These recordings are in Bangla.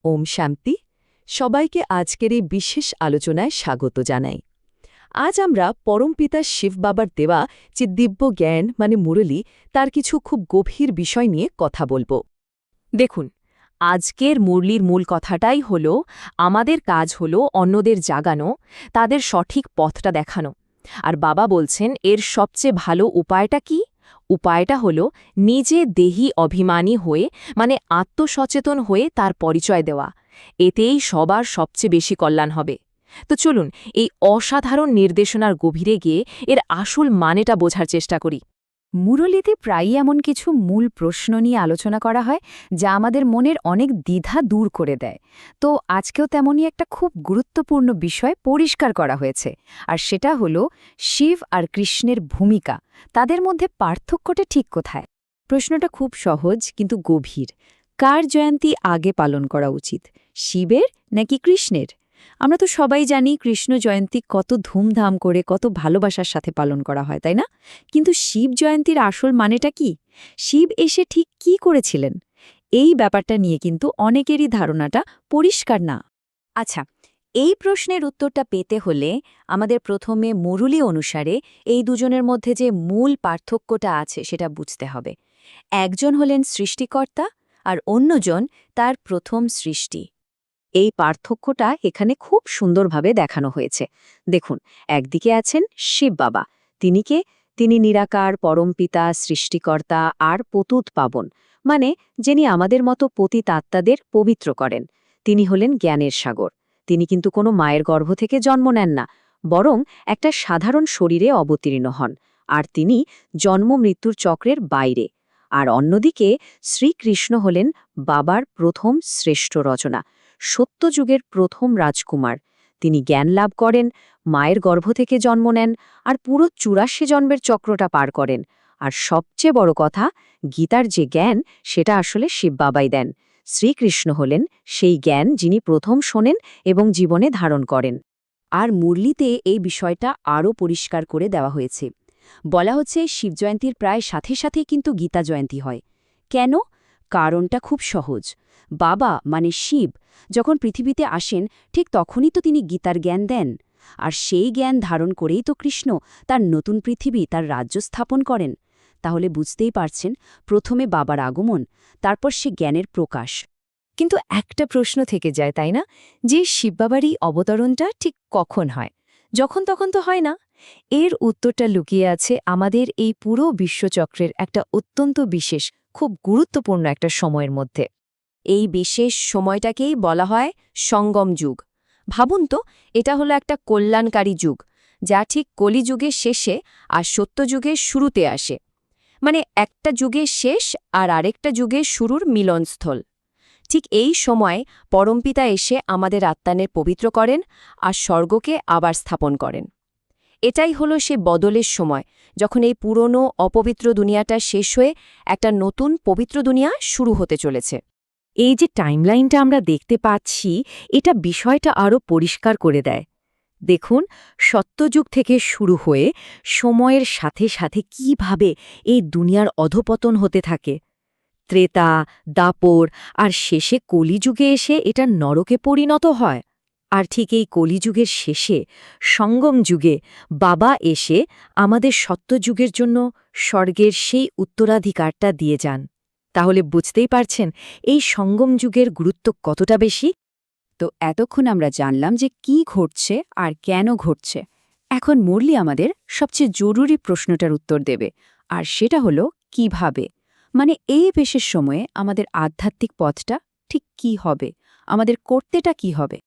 ওম শান্তি। সবাইকে আজকের এই বিশেষ আলোচনায় স্বাগত জানাই। আজ আমরা পরমপিতা শিব বাবার দেওয়া যে দিব্য জ্ঞান মুরলী, তার কিছু খুব গভীর বিষয় নিয়ে কথা বলবো। দেখুন, আজকের মুরলির মূল কথাটাই হল আমাদের কাজ হল অন্যদের জাগানো, তাদের সঠিক পথটা দেখানো। আর বাবা বলছেন এর সবচেয়ে ভালো উপায়টা কি? উপায়টা হল নিজে দেহি অভিমানী হয়ে আত্মসচেতন হয়ে তার পরিচয় দেওয়া। এতেই সবার সবচেয়ে বেশি কল্যাণ হবে। তো চলুন এই অসাধারণ নির্দেশনার গভীরে গিয়ে এর আসল মানেটা বোঝার চেষ্টা করি। মুরলীতে প্রায়ই এমন কিছু মূল প্রশ্ন নিয়ে আলোচনা করা হয় যা আমাদের মনের অনেক দ্বিধা দূর করে দেয়। তো আজকেও তেমনই একটা খুব গুরুত্বপূর্ণ বিষয় পরিষ্কার করা হয়েছে, আর সেটা হলো শিব আর কৃষ্ণের ভূমিকা, তাদের মধ্যে পার্থক্যটা ঠিক কোথায়। প্রশ্নটা খুব সহজ কিন্তু গভীর। কার জয়ন্তী আগে পালন করা উচিত, শিবের নাকি কৃষ্ণের? আমরা তো সবাই জানি কৃষ্ণ জয়ন্তী কত ধুমধাম করে, কত ভালোবাসার সাথে পালন করা হয়, তাই না? কিন্তু শিব জয়ন্তীর আসল মানেটা কি? শিব এসে ঠিক কি করেছিলেন? এই ব্যাপারটা নিয়ে কিন্তু অনেকেরই ধারণাটা পরিষ্কার না। আচ্ছা, এই প্রশ্নের উত্তরটা পেতে হলে আমাদের প্রথমে মুরলী অনুসারে এই দুজনের মধ্যে যে মূল পার্থক্যটা আছে সেটা বুঝতে হবে। একজন হলেন সৃষ্টিকর্তা আর অন্যজন তার প্রথম সৃষ্টি। এই পার্থক্যটা এখানে খুব সুন্দরভাবে দেখানো হয়েছে। দেখুন, একদিকে আছেন শিব বাবা। তিনি নিরাকার, পরমপিতা, সৃষ্টিকর্তা আর পতুত পাবন, যিনি আমাদের মতো পতিত আত্মাদের পবিত্র করেন। তিনি হলেন জ্ঞানের সাগর। তিনি কিন্তু কোনো মায়ের গর্ভ থেকে জন্ম নেন না, বরং একটা সাধারণ শরীরে অবতীর্ণ হন। আর তিনি জন্ম মৃত্যুর চক্রের বাইরে। আর অন্যদিকে শ্রীকৃষ্ণ হলেন বাবার প্রথম শ্রেষ্ঠ রচনা, সত্যযুগের প্রথম রাজকুমার। তিনি জ্ঞান লাভ করেন, মায়ের গর্ভ থেকে জন্ম নেন, আর পুরো ৮৪ জন্মের চক্রটা পার করেন। আর সবচেয়ে বড় কথা, গীতার যে জ্ঞান সেটা আসলে শিব বাবাই দেন। শ্রীকৃষ্ণ হলেন সেই জ্ঞান যিনি প্রথম শোনেন এবং জীবনে ধারণ করেন। আর মুরলীতে এই বিষয়টা আরও পরিষ্কার করে দেওয়া হয়েছে। বলা হচ্ছে শিবজয়ন্তীর প্রায় সাথে সাথে কিন্তু গীতা জয়ন্তী হয়। কেন? কারণটা খুব সহজ। বাবা শিব যখন পৃথিবীতে আসেন ঠিক তখনই তো তিনি গীতার জ্ঞান দেন। আর সেই জ্ঞান ধারণ করেই তো কৃষ্ণ তার নতুন পৃথিবী, তার রাজ্য স্থাপন করেন। তাহলে বুঝতেই পারছেন, প্রথমে বাবার আগমন, তারপর সে জ্ঞানের প্রকাশ। কিন্তু একটা প্রশ্ন থেকে যায়, তাই না, যে শিব বাবার এই অবতরণটা ঠিক কখন হয়? যখন তখন তো হয় না। এর উত্তরটা লুকিয়ে আছে আমাদের এই পুরো বিশ্বচক্রের একটা অত্যন্ত বিশেষ, খুব গুরুত্বপূর্ণ একটা সময়ের মধ্যে। এই বিশেষ সময়টাকেই বলা হয় সঙ্গম যুগ। ভাবুন তো, এটা হলো একটা কল্যাণকারী যুগ, যা ঠিক কলিযুগের শেষে আর সত্যযুগের শুরুতে আসে। একটা যুগের শেষ আর আরেকটা যুগের শুরুর মিলনস্থল। ঠিক এই সময় পরমপিতা এসে আমাদের আত্মানের পবিত্র করেন আর স্বর্গকে আবার স্থাপন করেন। এটাই হলো সে বদলের সময়, যখন এই পুরনো অপবিত্র দুনিয়াটা শেষ হয়ে একটা নতুন পবিত্র দুনিয়া শুরু হতে চলেছে। এই যে টাইমলাইনটা আমরা দেখতে পাচ্ছি, এটা বিষয়টা আরও পরিষ্কার করে দেয়। দেখুন, সত্যযুগ থেকে শুরু হয়ে সময়ের সাথে সাথে কিভাবে এই দুনিয়ার অধপতন হতে থাকে। ত্রেতা, দাপর আর শেষে কলিযুগে এসে এটা নরকে পরিণত হয়। আর ঠিক এই কলিযুগের শেষে সঙ্গম যুগে বাবা এসে আমাদের সত্যযুগের জন্য স্বর্গের সেই উত্তরাধিকারটা দিয়ে যান। তাহলে বুঝতেই পারছেন এই সঙ্গম যুগের গুরুত্ব কতটা বেশি। তো এতক্ষণ আমরা জানলাম যে কি ঘটছে আর কেন ঘটছে। এখন মুরলী আমাদের সবচেয়ে জরুরি প্রশ্নটার উত্তর দেবে, আর সেটা হলো কিভাবে। এই বিশেষ সময়ে আমাদের আধ্যাত্মিক পথটা ঠিক কি হবে, আমাদের করতেটা কি হবে।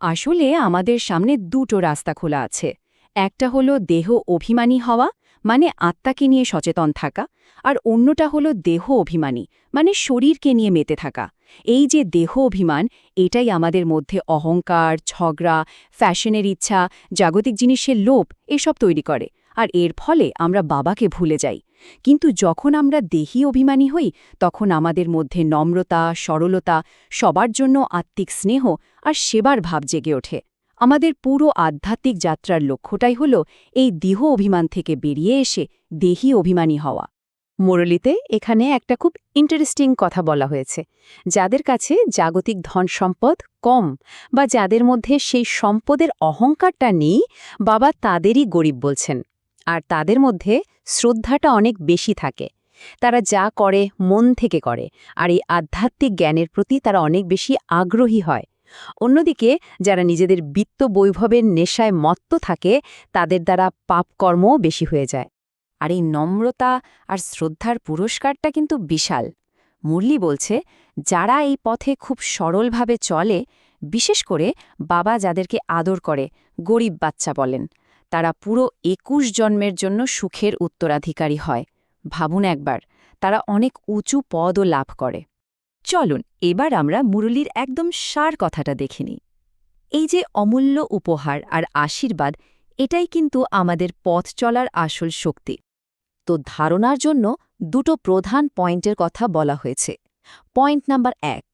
আসলে আমাদের সামনে দুটো রাস্তা খোলা আছে। একটা হলো দেহ অভিমানী হওয়া, আত্মাকে নিয়ে সচেতন থাকা, আর অন্যটা হলো দেহ অভিমানী, শরীরকে নিয়ে মেতে থাকা। এই যে দেহ অভিমান, এটাই আমাদের মধ্যে অহংকার, ঝগড়া, ফ্যাশনের ইচ্ছা, জাগতিক জিনিসের লোভ এসব তৈরি করে। আর এর ফলে আমরা বাবাকে ভুলে যাই। কিন্তু যখন আমরা দেহি অভিমানী হই, তখন আমাদের মধ্যে নম্রতা, সরলতা, সবার জন্য আত্মিক স্নেহ আর সেবার ভাব জেগে ওঠে। আমাদের পুরো আধ্যাত্মিক যাত্রার লক্ষ্যটাই হল এই দেহ অভিমান থেকে বেরিয়ে এসে দেহি অভিমানী হওয়া। মুরলিতে এখানে একটা খুব ইন্টারেস্টিং কথা বলা হয়েছে। যাদের কাছে জাগতিক ধন সম্পদ কম বা যাদের মধ্যে সেই সম্পদের অহংকারটা নেই, বাবা তাদেরই গরিব বলছেন। আর তাদের মধ্যে শ্রদ্ধাটা অনেক বেশি থাকে। তারা যা করে মন থেকে করে, আর এই আধ্যাত্মিক জ্ঞানের প্রতি তারা অনেক বেশি আগ্রহী হয়। অন্যদিকে যারা নিজেদের বিত্ত বৈভবের নেশায় মত্ত থাকে, তাদের দ্বারা পাপকর্মও বেশি হয়ে যায়। আর এই নম্রতা আর শ্রদ্ধার পুরস্কারটা কিন্তু বিশাল। মুরলি বলছে, যারা এই পথে খুব সরলভাবে চলে, বিশেষ করে বাবা যাদেরকে আদর করে গরিব বাচ্চা বলেন, তারা পুরো ২১ জন্মের জন্য সুখের উত্তরাধিকারী হয়। ভাবুন একবার, তারা অনেক উঁচু পদও লাভ করে। চলুন এবার আমরা মুরলীর একদম সার কথাটা দেখে নিই। এই যে অমূল্য উপহার আর আশীর্বাদ, এটাই কিন্তু আমাদের পথ চলার আসল শক্তি। তো ধারণার জন্য দুটো প্রধান পয়েন্টের কথা বলা হয়েছে। পয়েন্ট নাম্বার ১,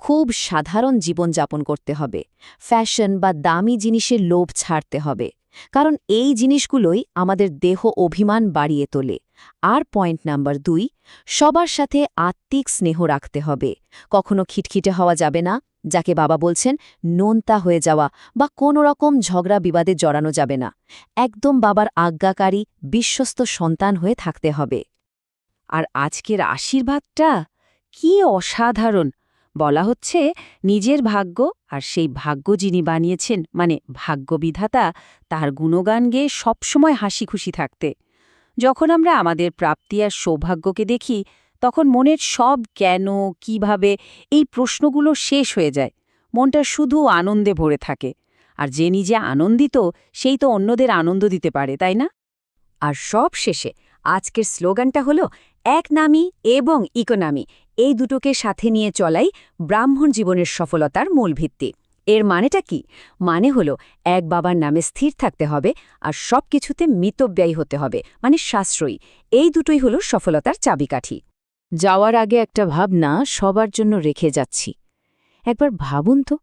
খুব সাধারণ জীবনযাপন করতে হবে। ফ্যাশন বা দামি জিনিসের লোভ ছাড়তে হবে, কারণ এই জিনিসগুলোই আমাদের দেহ অভিমান বাড়িয়ে তোলে। আর পয়েন্ট নাম্বার ২, সবার সাথে আত্মিক স্নেহ রাখতে হবে। কখনো খিটখিটে হওয়া যাবে না, যাকে বাবা বলছেন নোনতা হয়ে যাওয়া বা কোনো রকম ঝগড়া বিবাদে জড়ানো যাবে না। একদম বাবার আজ্ঞাকারী বিশ্বস্ত সন্তান হয়ে থাকতে হবে। আর আজকের আশীর্বাদটা কি অসাধারণ! বলা হচ্ছে, নিজের ভাগ্য আর সেই ভাগ্য যিনি বানিয়েছেন, মানে ভাগ্যবিধাতা, তার গুণগান গেয়ে সবসময় হাসি খুশি থাকতে। যখন আমরা আমাদের প্রাপ্তি আর সৌভাগ্যকে দেখি, তখন মনের সব কেন, কিভাবে, এই প্রশ্নগুলো শেষ হয়ে যায়। মনটা শুধু আনন্দে ভরে থাকে। আর যে নিজে আনন্দিত, সেই তো অন্যদের আনন্দ দিতে পারে, তাই না? আর সব শেষে আজকের স্লোগানটা হলো, এক নামি এবং ইকোনমি, এই দুটোকে সাথে নিয়ে চলাই ব্রাহ্মণ জীবনের সফলতার মূল ভিত্তি। এর মানেটা কি? মানে হলো, এক বাবার নামে স্থির থাকতে হবে আর সব কিছুতে মিতব্যয়ী হতে হবে, মানে সাশ্রয়ী। এই দুটোই হলো সফলতার চাবিকাঠি। যাওয়ার আগে একটা ভাবনা সবার জন্য রেখে যাচ্ছি। একবার ভাবুন তো,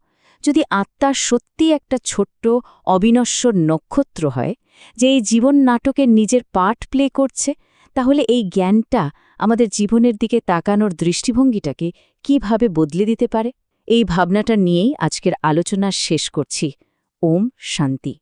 যদি আত্মা সত্যি একটা ছোট্ট অবিনশ্বর নক্ষত্র হয়, যে এই জীবন নাটকে নিজের পার্ট প্লে করছে, তাহলে এই জ্ঞানটা আমাদের জীবনের দিকে তাকানোর দৃষ্টিভঙ্গিটাকে কিভাবে বদলে দিতে পারে? এই ভাবনাটা নিয়েই আজকের আলোচনা শেষ করছি। ওম শান্তি।